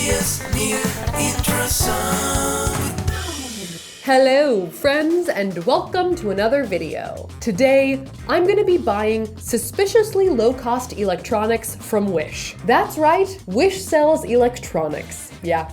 Safiya's new intro song. Hello friends and welcome to another video. Today, I'm gonna be buying suspiciously low-cost electronics from Wish. That's right, Wish sells electronics. Yeah,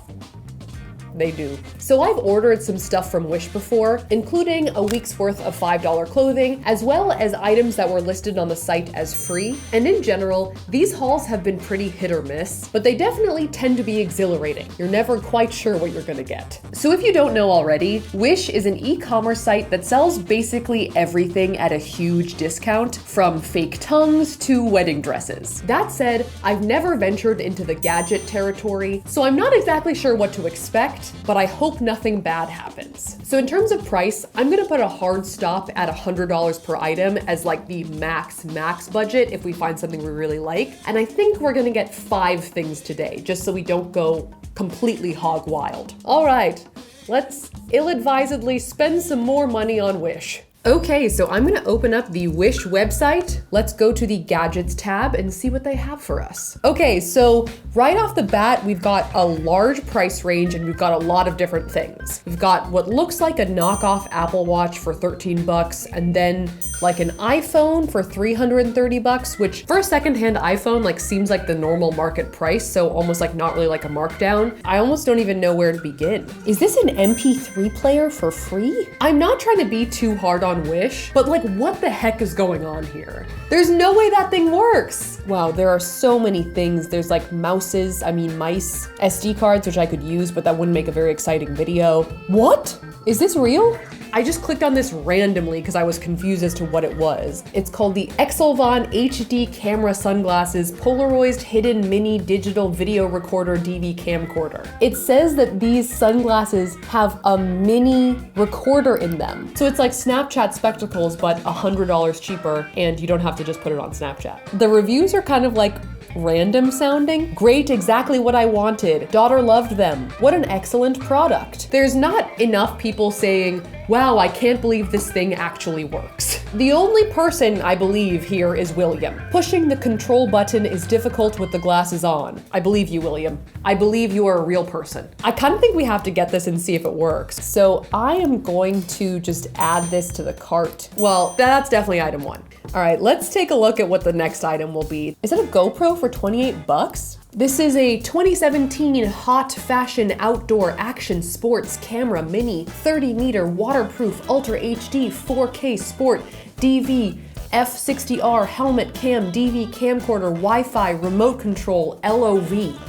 they do. So I've ordered some stuff from Wish before, including a week's worth of $5 clothing, as well as items that were listed on the site as free. And in general, these hauls have been pretty hit or miss, but they definitely tend to be exhilarating. You're never quite sure what you're gonna get. So if you don't know already, Wish is an e-commerce site that sells basically everything at a huge discount, from fake tongues to wedding dresses. That said, I've never ventured into the gadget territory, so I'm not exactly sure what to expect, but I hope nothing bad happens. So in terms of price, I'm gonna put a hard stop at $100 per item as like the max budget if we find something we really like. And I think we're gonna get 5 things today, just so we don't go completely hog wild. All right, let's ill-advisedly spend some more money on Wish. Okay, so I'm gonna open up the Wish website. Let's go to the Gadgets tab and see what they have for us. Okay, so right off the bat, we've got a large price range and we've got a lot of different things. We've got what looks like a knockoff Apple Watch for 13 bucks, and then like an iPhone for 330 bucks, which for a secondhand iPhone like seems like the normal market price, so almost like not really like a markdown. I almost don't even know where to begin. Is this an MP3 player for free? I'm not trying to be too hard on Wish, but like what the heck is going on here? There's no way that thing works. Wow, there are so many things. There's like mice, SD cards, which I could use, but that wouldn't make a very exciting video. What? Is this real? I just clicked on this randomly because I was confused as to what it was. It's called the Exelvon HD Camera Sunglasses Polaroid Hidden Mini Digital Video Recorder DV Camcorder. It says that these sunglasses have a mini recorder in them. So it's like Snapchat spectacles, but $100 cheaper, and you don't have to just put it on Snapchat. The reviews are kind of like random sounding. Great, exactly what I wanted. Daughter loved them. What an excellent product. There's not enough people saying, wow, I can't believe this thing actually works. The only person I believe here is William. Pushing the control button is difficult with the glasses on. I believe you, William. I believe you are a real person. I kind of think we have to get this and see if it works. So I am going to just add this to the cart. Well, that's definitely item 1. All right, let's take a look at what the next item will be. Is it a GoPro for 28 bucks? This is a 2017 hot fashion outdoor action sports camera mini, 30-meter waterproof Ultra HD 4K Sport DV F60R helmet cam DV camcorder Wi-Fi remote control LOV.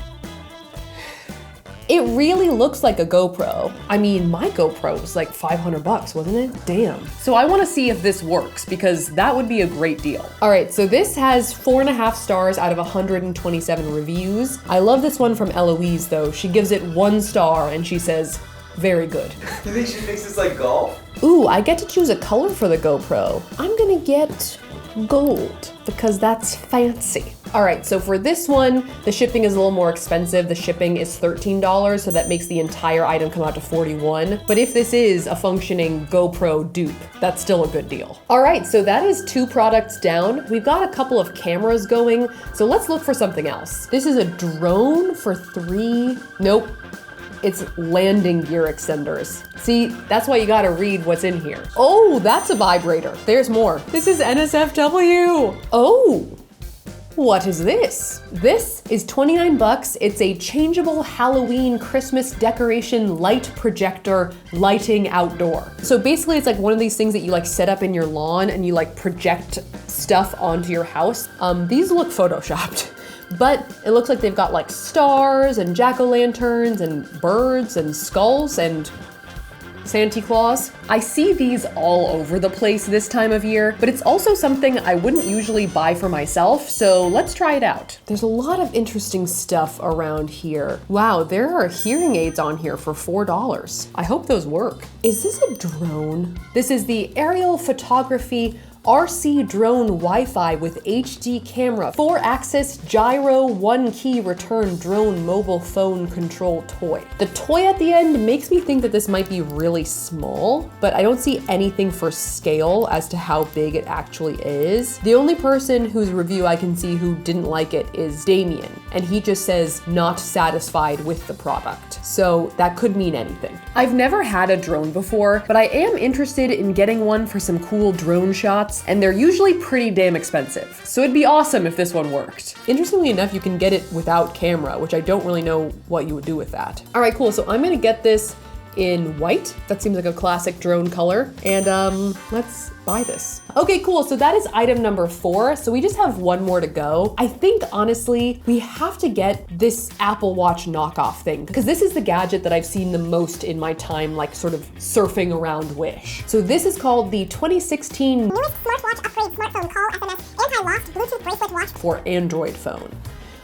It really looks like a GoPro. I mean, my GoPro was like 500 bucks, wasn't it? Damn. So I wanna see if this works because that would be a great deal. All right, so this has 4.5 stars out of 127 reviews. I love this one from Eloise though. She gives it 1 star and she says, very good. You think she thinks it's like golf? Ooh, I get to choose a color for the GoPro. I'm gonna get gold because that's fancy. All right, so for this one, the shipping is a little more expensive. The shipping is $13, so that makes the entire item come out to $41. But if this is a functioning GoPro Dupe, that's still a good deal. All right, so that is 2 products down. We've got a couple of cameras going, so let's look for something else. This is a drone for 3, nope. It's landing gear extenders. See, that's why you gotta read what's in here. Oh, that's a vibrator. There's more. This is NSFW. Oh, what is this? This is 29 bucks. It's a changeable Halloween Christmas decoration light projector lighting outdoor. So basically it's like one of these things that you like set up in your lawn and you like project stuff onto your house. These look photoshopped. But it looks like they've got like stars and jack-o'-lanterns and birds and skulls and Santa Claus. I see these all over the place this time of year, but it's also something I wouldn't usually buy for myself, so let's try it out. There's a lot of interesting stuff around here. Wow, there are hearing aids on here for $4. I hope those work. Is this a drone? This is the aerial photography RC drone Wi-Fi with HD camera, 4-axis gyro 1-key return drone mobile phone control toy. The toy at the end makes me think that this might be really small, but I don't see anything for scale as to how big it actually is. The only person whose review I can see who didn't like it is Damien, and he just says not satisfied with the product. So that could mean anything. I've never had a drone before, but I am interested in getting one for some cool drone shots, and they're usually pretty damn expensive. So it'd be awesome if this one worked. Interestingly enough, you can get it without camera, which I don't really know what you would do with that. All right, cool. So I'm gonna get this in white. That seems like a classic drone color. And let's buy this. Okay, cool. So that is item number 4. So we just have one more to go. I think honestly, we have to get this Apple Watch knockoff thing because this is the gadget that I've seen the most in my time, like sort of surfing around Wish. So this is called the 2016 newest smartwatch upgrade smartphone call SMS anti-loft Bluetooth bracelet watch for Android phone.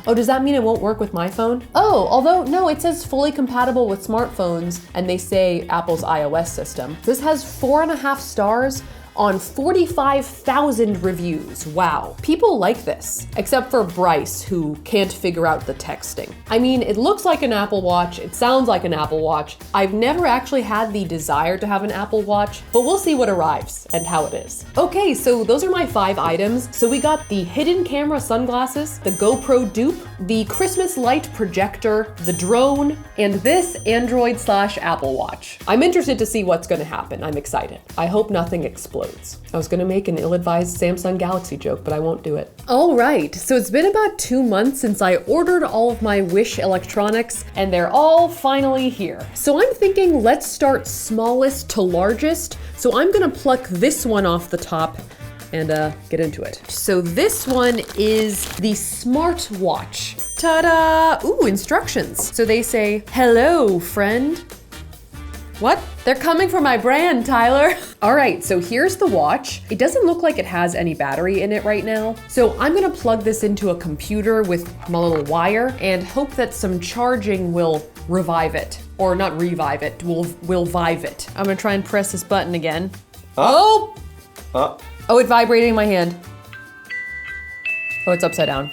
Oh, does that mean it won't work with my phone? Oh, although no, it says fully compatible with smartphones and they say Apple's iOS system. This has 4.5 stars on 45,000 reviews. Wow. People like this, except for Bryce, who can't figure out the texting. I mean, it looks like an Apple Watch. It sounds like an Apple Watch. I've never actually had the desire to have an Apple Watch, but we'll see what arrives and how it is. Okay, so those are my 5 items. So we got the hidden camera sunglasses, the GoPro Dupe, the Christmas light projector, the drone, and this Android/Apple Watch. I'm interested to see what's gonna happen. I'm excited. I hope nothing explodes. I was gonna make an ill-advised Samsung Galaxy joke, but I won't do it. All right, so it's been about 2 months since I ordered all of my Wish electronics, and they're all finally here. So I'm thinking let's start smallest to largest. So I'm gonna pluck this one off the top and get into it. So this one is the smartwatch. Ta-da! Ooh, instructions. So they say, hello, friend. What? They're coming for my brand, Tyler. All right, so here's the watch. It doesn't look like it has any battery in it right now. So I'm gonna plug this into a computer with my little wire and hope that some charging will revive it. Or not revive it, will vive it. I'm gonna try and press this button again. Oh! Oh, it vibrated in my hand. Oh, it's upside down.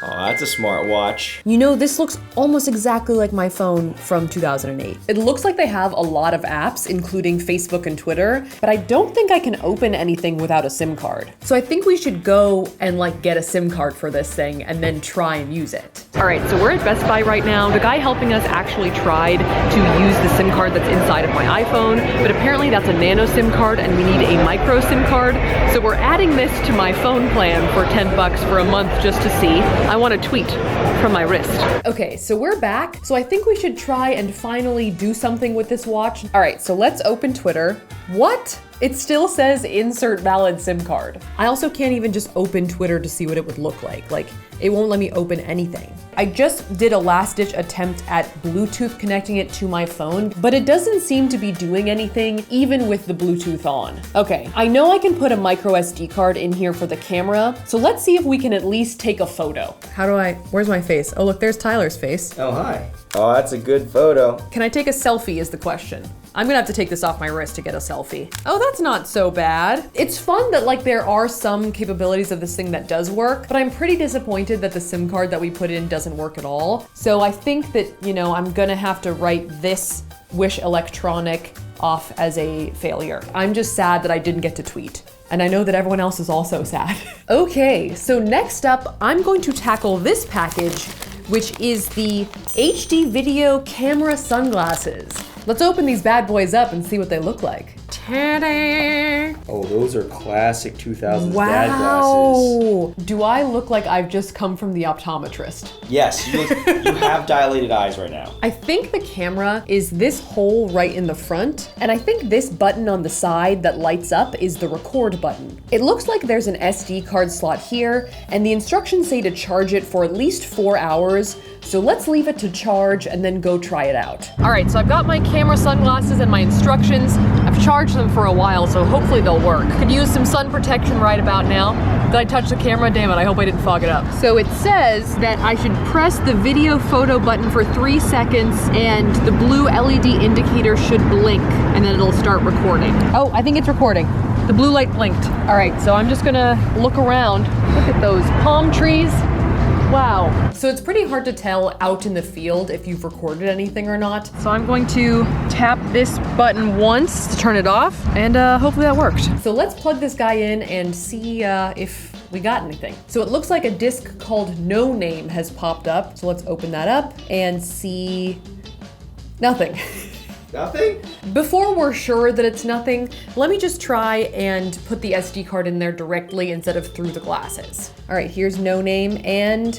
Oh, that's a smart watch. You know, this looks almost exactly like my phone from 2008. It looks like they have a lot of apps, including Facebook and Twitter, but I don't think I can open anything without a SIM card. So I think we should go and like get a SIM card for this thing and then try and use it. All right, so we're at Best Buy right now. The guy helping us actually tried to use the SIM card that's inside of my iPhone, but apparently that's a nano SIM card and we need a micro SIM card. So we're adding this to my phone plan for 10 bucks for a month just to see. I want a tweet from my wrist. Okay, so we're back. So I think we should try and finally do something with this watch. All right, so let's open Twitter. What? It still says insert valid SIM card. I also can't even just open Twitter to see what it would look like. Like, it won't let me open anything. I just did a last-ditch attempt at Bluetooth connecting it to my phone, but it doesn't seem to be doing anything even with the Bluetooth on. Okay, I know I can put a micro SD card in here for the camera, so let's see if we can at least take a photo. Where's my face? Oh look, there's Tyler's face. Oh, hi. Oh, that's a good photo. Can I take a selfie is the question. I'm gonna have to take this off my wrist to get a selfie. Oh, that's not so bad. It's fun that like there are some capabilities of this thing that does work, but I'm pretty disappointed that the SIM card that we put in doesn't work at all. So I think that, you know, I'm gonna have to write this Wish electronic off as a failure. I'm just sad that I didn't get to tweet. And I know that everyone else is also sad. Okay, so next up, I'm going to tackle this package, which is the HD video camera sunglasses. Let's open these bad boys up and see what they look like. Ta-da! Oh, those are classic 2000s wow. dad glasses. Do I look like I've just come from the optometrist? Yes, you have dilated eyes right now. I think the camera is this hole right in the front, and I think this button on the side that lights up is the record button. It looks like there's an SD card slot here, and the instructions say to charge it for at least 4 hours, so let's leave it to charge and then go try it out. All right, so I've got my camera sunglasses and my instructions. I've charged them for a while, so hopefully they'll work. Could use some sun protection right about now. Did I touch the camera? Damn it, I hope I didn't fog it up. So it says that I should press the video photo button for 3 seconds and the blue LED indicator should blink and then it'll start recording. Oh, I think it's recording. The blue light blinked. All right, so I'm just gonna look around. Look at those palm trees. Wow. So it's pretty hard to tell out in the field if you've recorded anything or not. So I'm going to tap this button once to turn it off, and hopefully that worked. So let's plug this guy in and see if we got anything. So it looks like a disc called No Name has popped up. So let's open that up and see nothing. Nothing? Before we're sure that it's nothing, let me just try and put the SD card in there directly instead of through the glasses. All right, here's No Name, and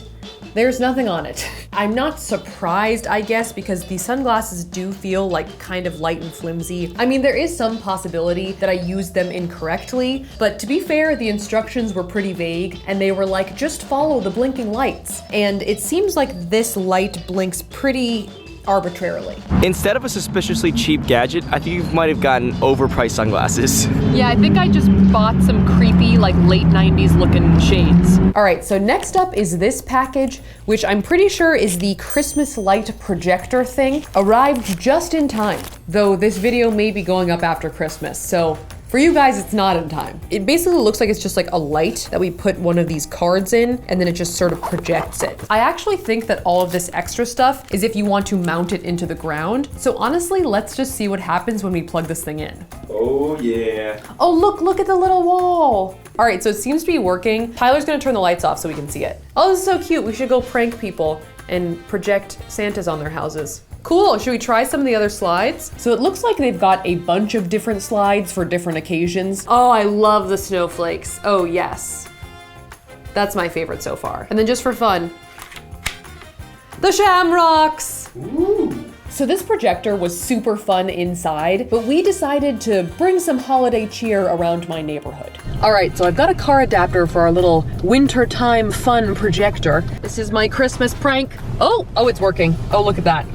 there's nothing on it. I'm not surprised, I guess, because the sunglasses do feel like kind of light and flimsy. I mean, there is some possibility that I used them incorrectly, but to be fair, the instructions were pretty vague, and they were like, just follow the blinking lights. And it seems like this light blinks pretty arbitrarily. Instead of a suspiciously cheap gadget, I think you might have gotten overpriced sunglasses. Yeah, I think I just bought some creepy, like late 90s looking shades. All right, so next up is this package, which I'm pretty sure is the Christmas light projector thing. Arrived just in time, though this video may be going up after Christmas, so for you guys, it's not in time. It basically looks like it's just like a light that we put one of these cards in, and then it just sort of projects it. I actually think that all of this extra stuff is if you want to mount it into the ground. So honestly, let's just see what happens when we plug this thing in. Oh yeah. Oh, look at the little wall. All right, so it seems to be working. Tyler's gonna turn the lights off so we can see it. Oh, this is so cute. We should go prank people and project Santas on their houses. Cool, should we try some of the other slides? So it looks like they've got a bunch of different slides for different occasions. Oh, I love the snowflakes. Oh yes. That's my favorite so far. And then just for fun, the shamrocks. Ooh. So this projector was super fun inside, but we decided to bring some holiday cheer around my neighborhood. All right, so I've got a car adapter for our little wintertime fun projector. This is my Christmas prank. Oh, it's working. Oh, look at that.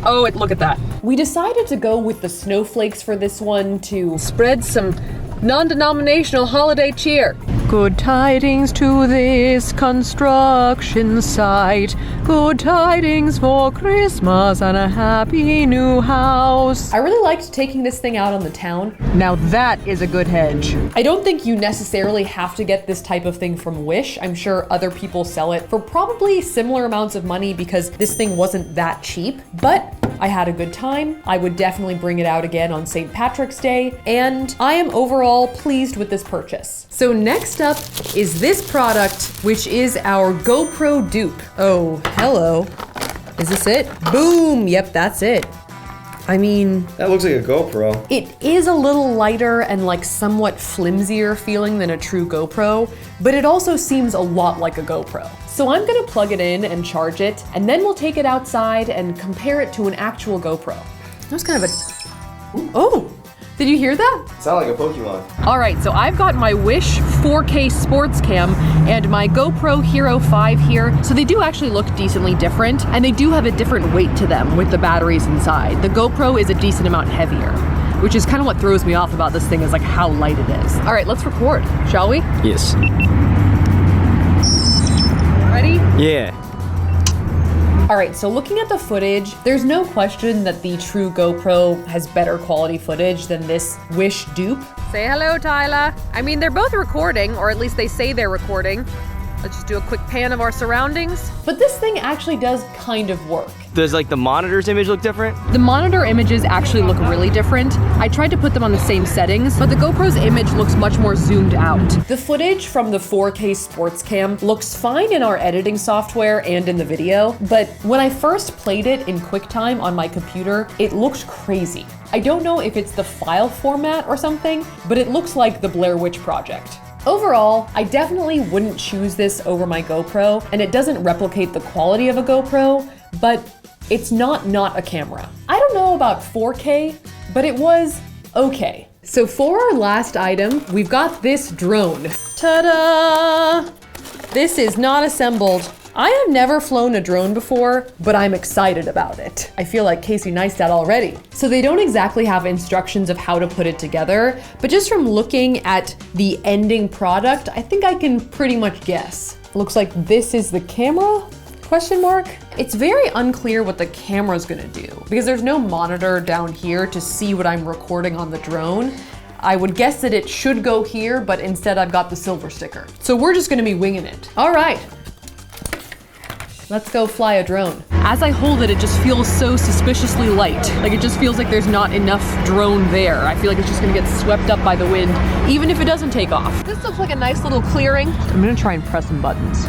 Oh, look at that. We decided to go with the snowflakes for this one to spread some non-denominational holiday cheer. Good tidings to this construction site. Good tidings for Christmas and a happy new house. I really liked taking this thing out on the town. Now that is a good hedge. I don't think you necessarily have to get this type of thing from Wish. I'm sure other people sell it for probably similar amounts of money because this thing wasn't that cheap, but I had a good time. I would definitely bring it out again on St. Patrick's Day, and I am overall pleased with this purchase. So next up is this product, which is our GoPro Dupe. Oh, hello. Is this it? Boom, yep, that's it. I mean, That looks like a GoPro. it is a little lighter and like somewhat flimsier feeling than a true GoPro, but it also seems a lot like a GoPro. So I'm gonna plug it in and charge it, and then we'll take it outside and compare it to an actual GoPro. That was kind of a, oh, did you hear that? Sound like a Pokemon. All right, so I've got my Wish 4K sports cam and my GoPro Hero 5 here. So they do actually look decently different, and they do have a different weight to them with the batteries inside. The GoPro is a decent amount heavier, which is kind of what throws me off about this thing is like how light it is. All right, let's record, shall we? Yes. Ready? Yeah. All right, so looking at the footage, there's no question that the true GoPro has better quality footage than this Wish dupe. Say hello, Tyler. I mean, they're both recording, or at least they say they're recording. Let's just do a quick pan of our surroundings. But this thing actually does kind of work. Does like the monitor's image look different? The monitor images actually look really different. I tried to put them on the same settings, but the GoPro's image looks much more zoomed out. The footage from the 4K sports cam looks fine in our editing software and in the video, but when I first played it in QuickTime on my computer, it looked crazy. I don't know if it's the file format or something, but it looks like the Blair Witch Project. Overall, I definitely wouldn't choose this over my GoPro, and it doesn't replicate the quality of a GoPro, but it's not a camera. I don't know about 4K, but it was okay. So for our last item, we've got this drone. Ta-da! This is not assembled. I have never flown a drone before, but I'm excited about it. I feel like Casey Neistat already. So they don't exactly have instructions of how to put it together, but just from looking at the ending product, I think I can pretty much guess. Looks like this is the camera? Question mark? It's very unclear what the camera's gonna do because there's no monitor down here to see what I'm recording on the drone. I would guess that it should go here, but instead I've got the silver sticker. So we're just gonna be winging it. All right. Let's go fly a drone. As I hold it, it just feels so suspiciously light. Like it just feels like there's not enough drone there. I feel like it's just gonna get swept up by the wind, even if it doesn't take off. This looks like a nice little clearing. I'm gonna try and press some buttons.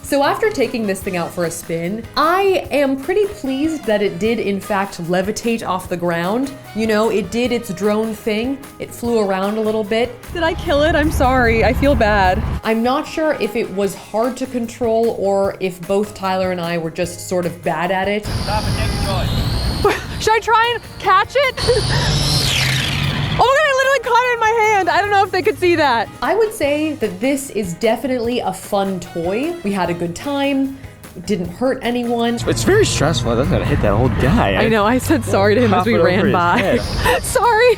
So after taking this thing out for a spin, I am pretty pleased that it did in fact levitate off the ground. You know, it did its drone thing. It flew around a little bit. Did I kill it? I'm sorry, I feel bad. I'm not sure if it was hard to control or if both Tyler and I were just sort of bad at it. Stop and take a choice. Should I try and catch it? Oh my god, I literally caught it in my hand. I don't know if they could see that. I would say that this is definitely a fun toy. We had a good time. It didn't hurt anyone. It's very stressful. I was gonna hit that old guy. I know, I said sorry to him as we ran by. Sorry.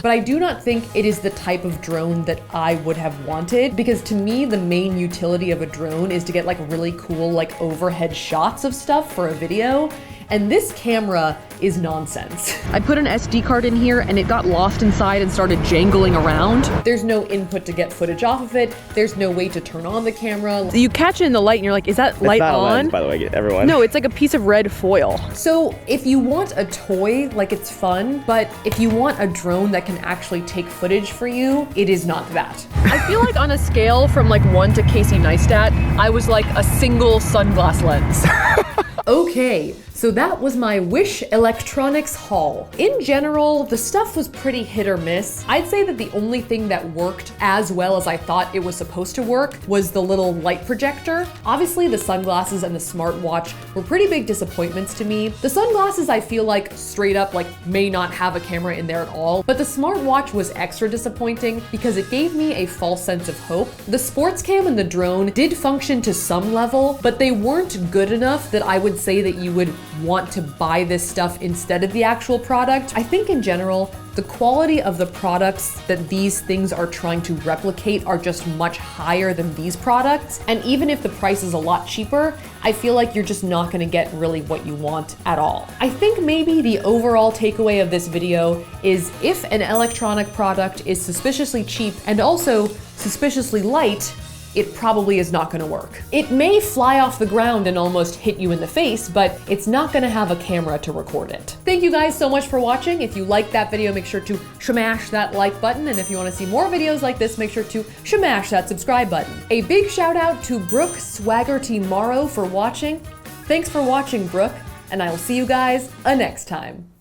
But I do not think it is the type of drone that I would have wanted, because to me, the main utility of a drone is to get like really cool like overhead shots of stuff for a video. And this camera is nonsense. I put an SD card in here and it got lost inside and started jangling around. There's no input to get footage off of it. There's no way to turn on the camera. You catch it in the light and you're like, is that light on? It's not a lens, by the way, everyone. No, it's like a piece of red foil. So if you want a toy, like it's fun, but if you want a drone that can actually take footage for you, it is not that. I feel like on a scale from like 1 to Casey Neistat, I was like a single sunglass lens. Okay, so that was my Wish Electronics haul. In general, the stuff was pretty hit or miss. I'd say that the only thing that worked as well as I thought it was supposed to work was the little light projector. Obviously, the sunglasses and the smartwatch were pretty big disappointments to me. The sunglasses I feel like straight up like may not have a camera in there at all, but the smartwatch was extra disappointing because it gave me a false sense of hope. The sports cam and the drone did function to some level, but they weren't good enough that I would say that you would want to buy this stuff instead of the actual product. I think in general, the quality of the products that these things are trying to replicate are just much higher than these products. And even if the price is a lot cheaper, I feel like you're just not gonna get really what you want at all. I think maybe the overall takeaway of this video is if an electronic product is suspiciously cheap and also suspiciously light, it probably is not gonna work. It may fly off the ground and almost hit you in the face, but it's not gonna have a camera to record it. Thank you guys so much for watching. If you liked that video, make sure to smash that like button. And if you wanna see more videos like this, make sure to smash that subscribe button. A big shout out to Brooke Swaggerty Morrow for watching. Thanks for watching, Brooke, and I will see you guys next time.